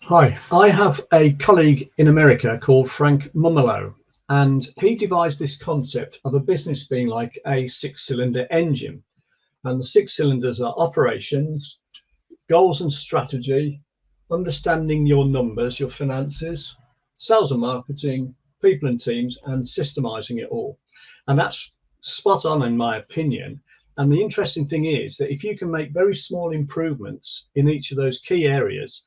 Hi, I have a colleague in America called Frank Mumolo, and he devised this concept of a business being like a six-cylinder engine. And the six cylinders are operations, goals and strategy, understanding your numbers, your finances, sales and marketing, people and teams, and systemizing it all. And that's spot on, in my opinion. And the interesting thing is that if you can make very small improvements in each of those key areas,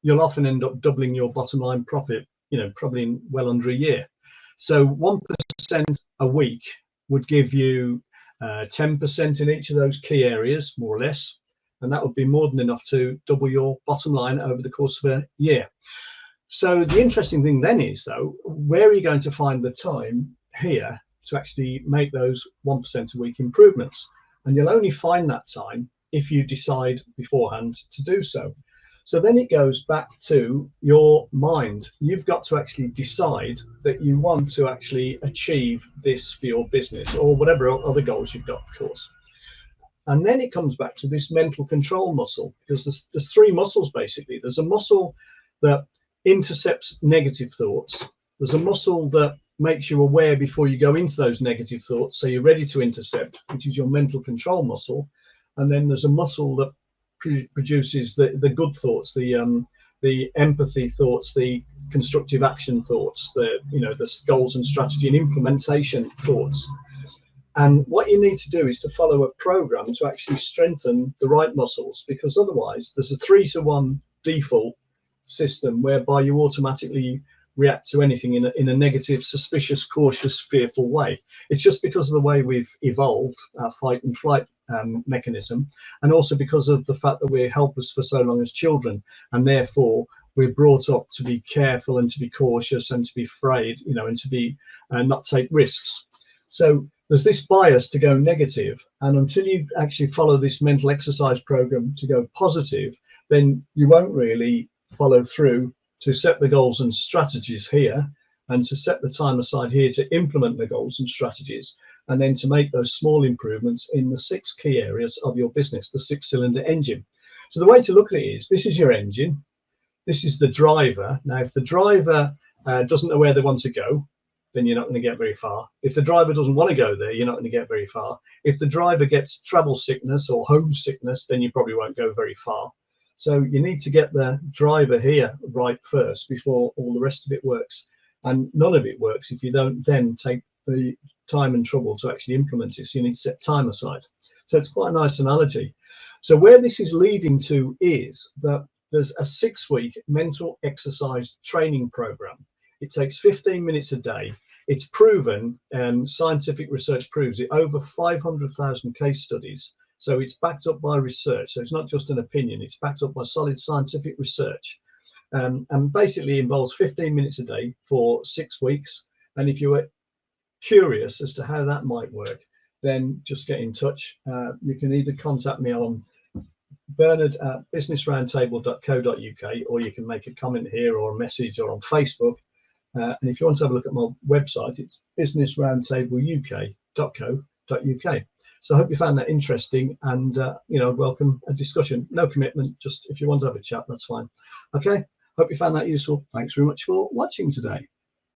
you'll often end up doubling your bottom line profit, probably in well under a year. So 1% a week would give you 10% in each of those key areas, more or less. And that would be more than enough to double your bottom line over the course of a year. So the interesting thing then is, though, where are you going to find the time here to actually make those 1% a week improvements? And you'll only find that time if you decide beforehand to do so. So then it goes back to your mind. You've got to actually decide that you want to actually achieve this for your business or whatever other goals you've got, of course. And then it comes back to this mental control muscle, because there's three muscles basically. There's a muscle that intercepts negative thoughts. There's a muscle that makes you aware before you go into those negative thoughts, so you're ready to intercept, which is your mental control muscle. And then there's a muscle that produces the good thoughts, the empathy thoughts, the constructive action thoughts, the goals and strategy and implementation thoughts. And what you need to do is to follow a program to actually strengthen the right muscles, because otherwise there's a 3-to-1 default system whereby you automatically react to anything in a negative, suspicious, cautious, fearful way. It's just because of the way we've evolved our fight and flight mechanism, and also because of the fact that we're helpless for so long as children, and therefore we're brought up to be careful and to be cautious and to be afraid, and to be not take risks. So there's this bias to go negative, and until you actually follow this mental exercise program to go positive, then you won't really follow through to set the goals and strategies here, and to set the time aside here to implement the goals and strategies, and then to make those small improvements in the 6 key areas of your business, the 6-cylinder engine. So the way to look at it is, this is your engine, this is the driver. Now, if the driver doesn't know where they want to go, then you're not going to get very far. If the driver doesn't want to go there, you're not going to get very far. If the driver gets travel sickness or homesickness, then you probably won't go very far. So you need to get the driver here right first before all the rest of it works. And none of it works if you don't then take the time and trouble to actually implement it. So you need to set time aside. So it's quite a nice analogy. So where this is leading to is that there's a 6-week mental exercise training program. It takes 15 minutes a day. It's proven, and scientific research proves it, over 500,000 case studies. So it's backed up by research. So it's not just an opinion, it's backed up by solid scientific research. And basically involves 15 minutes a day for 6 weeks. And if you were curious as to how that might work, then just get in touch. You can either contact me on bernard@businessroundtable.co.uk, or you can make a comment here or a message or on Facebook. And if you want to have a look at my website, it's businessroundtableuk.co.uk. So I hope you found that interesting, and welcome a discussion. No commitment, just if you want to have a chat, that's fine. Okay, hope you found that useful. Thanks very much for watching today.